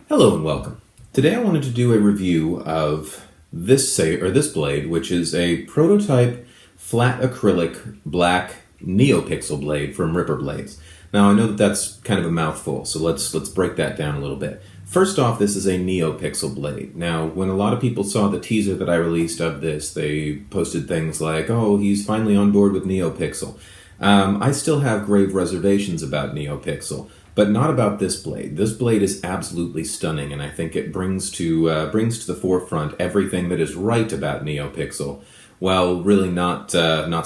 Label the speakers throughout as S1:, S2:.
S1: Hello and welcome. Today I wanted to do a review of this blade, which is a prototype flat acrylic black Neopixel blade from Ripper Blades. Now I know that that's kind of a mouthful, so let's break that down a little bit. First off, this is a Neopixel blade. Now, when a lot of people saw the teaser that I released of this, they posted things like, "Oh, he's finally on board with Neopixel." I still have grave reservations about Neopixel. But not about this blade. This blade is absolutely stunning, and I think it brings to the forefront everything that is right about Neopixel, while really not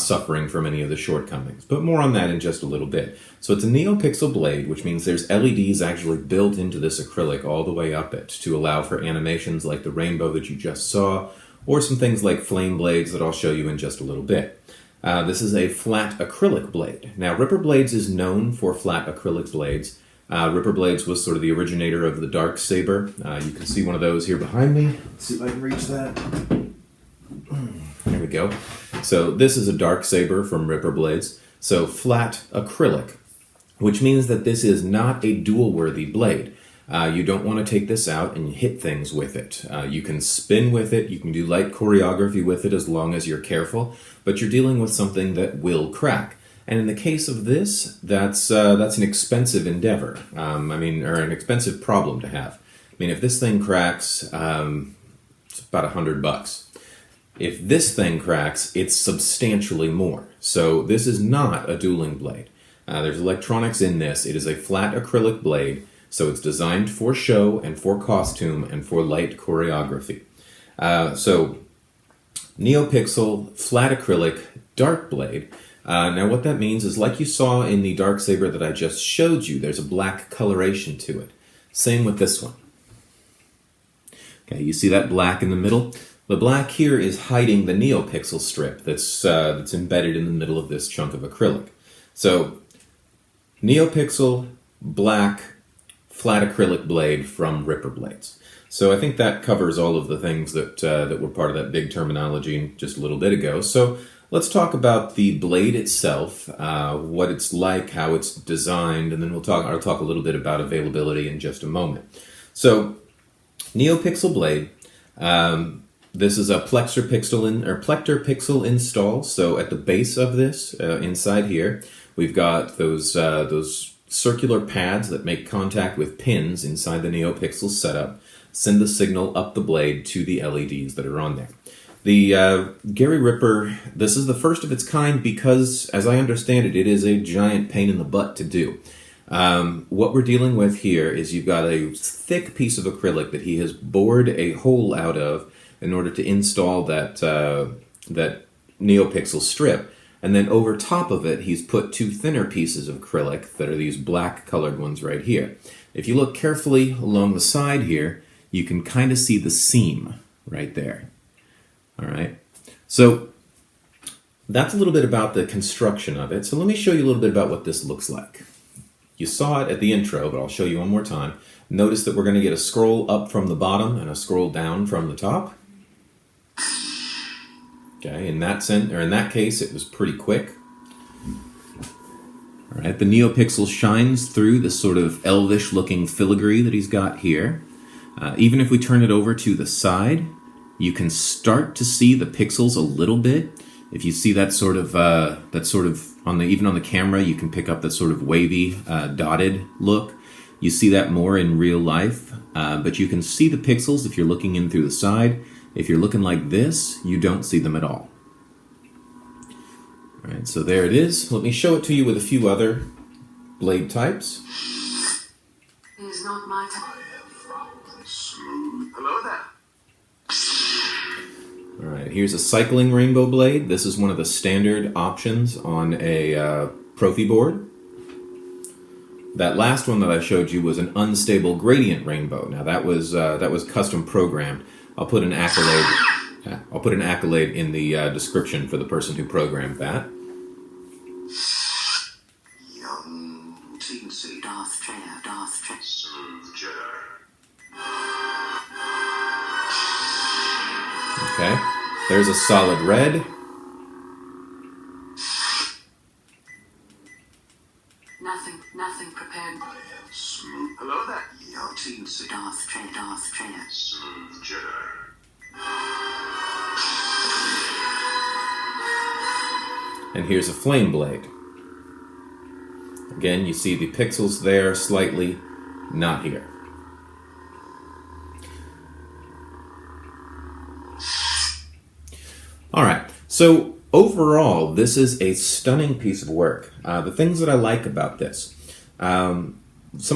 S1: suffering from any of the shortcomings. But more on that in just a little bit. So it's a Neopixel blade, which means there's LEDs actually built into this acrylic all the way up it to allow for animations like the rainbow that you just saw, or some things like flame blades that I'll show you in just a little bit. This is a flat acrylic blade. Now, Ripper Blades is known for flat acrylic blades. Ripper Blades was sort of the originator of the darksaber. You can see one of those here behind me. Let's see if I can reach that. There we go. So this is a darksaber from Ripper Blades. So flat acrylic, which means that this is not a dual-worthy blade. You don't want to take this out and hit things with it. You can spin with it, you can do light choreography with it as long as you're careful, but you're dealing with something that will crack. And in the case of this, that's an expensive endeavor. Or an expensive problem to have. I mean, if this thing cracks, it's about $100. If this thing cracks, it's substantially more. So this is not a dueling blade. There's electronics in this. It is a flat acrylic blade. So it's designed for show and for costume and for light choreography. So Neopixel flat acrylic Darkblade. Now what that means is, like you saw in the darksaber that I just showed you, there's a black coloration to it. Same with this one. Okay, you see that black in the middle? The black here is hiding the Neopixel strip that's embedded in the middle of this chunk of acrylic. So Neopixel black flat acrylic blade from Ripper Blades. So I think that covers all of the things that were part of that big terminology just a little bit ago. So let's talk about the blade itself, what it's like, how it's designed, and then I'll talk a little bit about availability in just a moment. So Neopixel blade. This is a Plector Pixel install. So at the base of this, inside here, we've got those circular pads that make contact with pins inside the Neopixel setup, send the signal up the blade to the LEDs that are on there. The Gary Ripper, this is the first of its kind because, as I understand it, it is a giant pain in the butt to do. What we're dealing with here is you've got a thick piece of acrylic that he has bored a hole out of in order to install that Neopixel strip. And then over top of it, he's put two thinner pieces of acrylic that are these black colored ones right here. If you look carefully along the side here, you can kind of see the seam right there. All right. So that's a little bit about the construction of it. So let me show you a little bit about what this looks like. You saw it at the intro, but I'll show you one more time. Notice that we're going to get a scroll up from the bottom and a scroll down from the top. Okay, in that case, it was pretty quick. All right, the Neopixel shines through this sort of elvish-looking filigree that he's got here. Even if we turn it over to the side, you can start to see the pixels a little bit. If you see that sort of even on the camera, you can pick up that sort of wavy, dotted look. You see that more in real life, but you can see the pixels if you're looking in through the side. If you're looking like this, you don't see them at all. All right, so there it is. Let me show it to you with a few other blade types.
S2: It is not my time. Hello there.
S1: All right, here's a cycling rainbow blade. This is one of the standard options on a Profi board. That last one that I showed you was an unstable gradient rainbow. Now that was custom programmed. I'll put an accolade in the description for the person who programmed that.
S2: Young teensy Darth Chair. Smooth Jedi.
S1: Okay, there's a solid red.
S2: Nothing prepared. Smooth. Hello there. Neopixel. Darth Chair. Smooth Jedi.
S1: And here's a flame blade. Again, you see the pixels there slightly, not here. All right, so overall, this is a stunning piece of work. The things that I like about this, some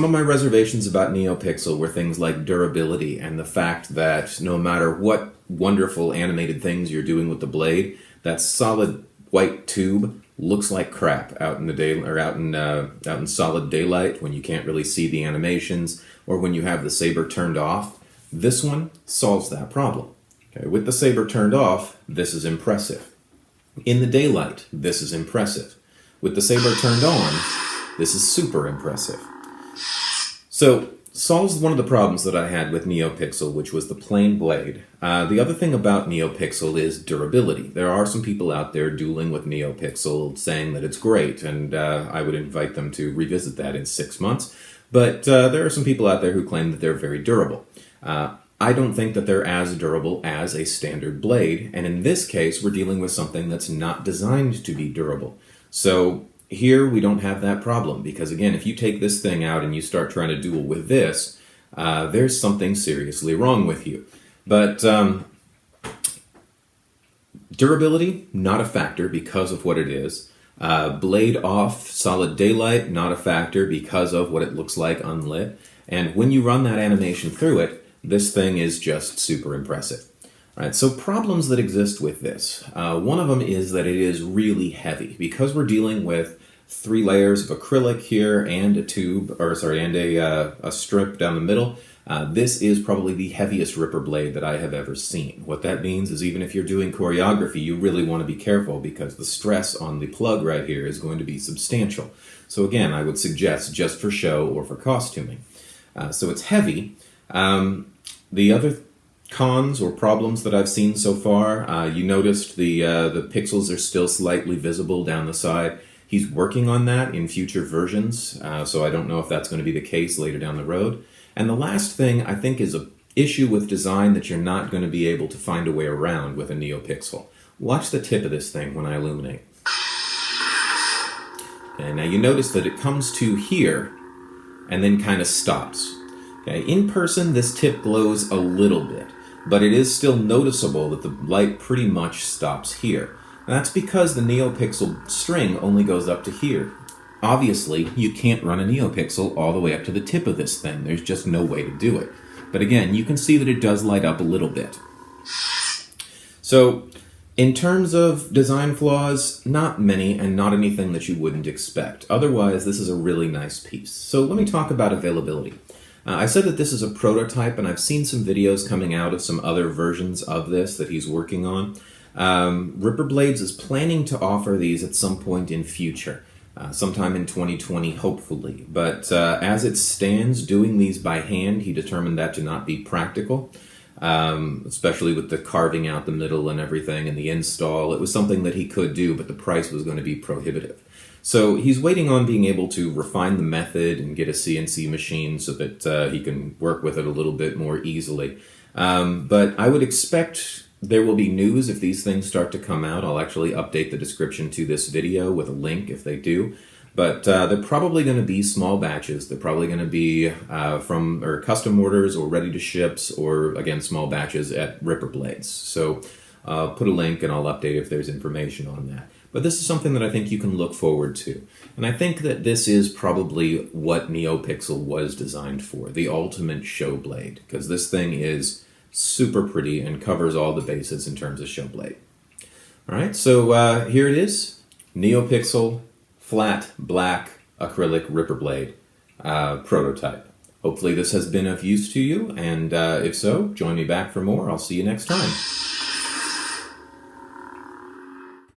S1: of my reservations about Neopixel were things like durability and the fact that no matter what wonderful animated things you're doing with the blade, that solid white tube looks like crap out in the day or out in solid daylight when you can't really see the animations or when you have the saber turned off. This one solves that problem. Okay, with the saber turned off, this is impressive. In the daylight, this is impressive. With the saber turned on, this is super impressive. So, solves one of the problems that I had with Neopixel, which was the plain blade. The other thing about Neopixel is durability. There are some people out there dueling with Neopixel saying that it's great, and I would invite them to revisit that in 6 months. But there are some people out there who claim that they're very durable. I don't think that they're as durable as a standard blade, and in this case, we're dealing with something that's not designed to be durable. So here we don't have that problem, because again, if you take this thing out and you start trying to duel with this, there's something seriously wrong with you. But durability, not a factor because of what it is. Blade off, solid daylight, not a factor because of what it looks like unlit. And when you run that animation through it, this thing is just super impressive. All right, so problems that exist with this. One of them is that it is really heavy. Because we're dealing with 3 layers of acrylic here and a tube, and a strip down the middle, this is probably the heaviest ripper blade that I have ever seen. What that means is even if you're doing choreography, you really want to be careful because the stress on the plug right here is going to be substantial. So again, I would suggest just for show or for costuming. So it's heavy. The other cons or problems that I've seen so far, you noticed the pixels are still slightly visible down the side. He's working on that in future versions, so I don't know if that's going to be the case later down the road. And the last thing I think is an issue with design that you're not going to be able to find a way around with a Neopixel. Watch the tip of this thing when I illuminate. Okay, now you notice that it comes to here and then kind of stops. Okay, in person, this tip glows a little bit, but it is still noticeable that the light pretty much stops here. And that's because the Neopixel string only goes up to here. Obviously, you can't run a Neopixel all the way up to the tip of this thing. There's just no way to do it. But again, you can see that it does light up a little bit. So, in terms of design flaws, not many and not anything that you wouldn't expect. Otherwise, this is a really nice piece. So let me talk about availability. I said that this is a prototype, and I've seen some videos coming out of some other versions of this that he's working on. Ripper Blades is planning to offer these at some point in future, sometime in 2020, hopefully. But as it stands, doing these by hand, he determined that to not be practical, especially with the carving out the middle and everything and the install. It was something that he could do, but the price was going to be prohibitive. So he's waiting on being able to refine the method and get a CNC machine so that he can work with it a little bit more easily. But I would expect there will be news if these things start to come out. I'll actually update the description to this video with a link if they do. But they're probably going to be small batches. They're probably going to be from custom orders or ready to ships or, again, small batches at Ripper Blades. So I'll put a link and I'll update if there's information on that. But this is something that I think you can look forward to. And I think that this is probably what Neopixel was designed for, the ultimate show blade, because this thing is super pretty and covers all the bases in terms of show blade. All right, so here it is, Neopixel flat black acrylic Ripper Blade prototype. Hopefully this has been of use to you, and if so, join me back for more. I'll see you next time.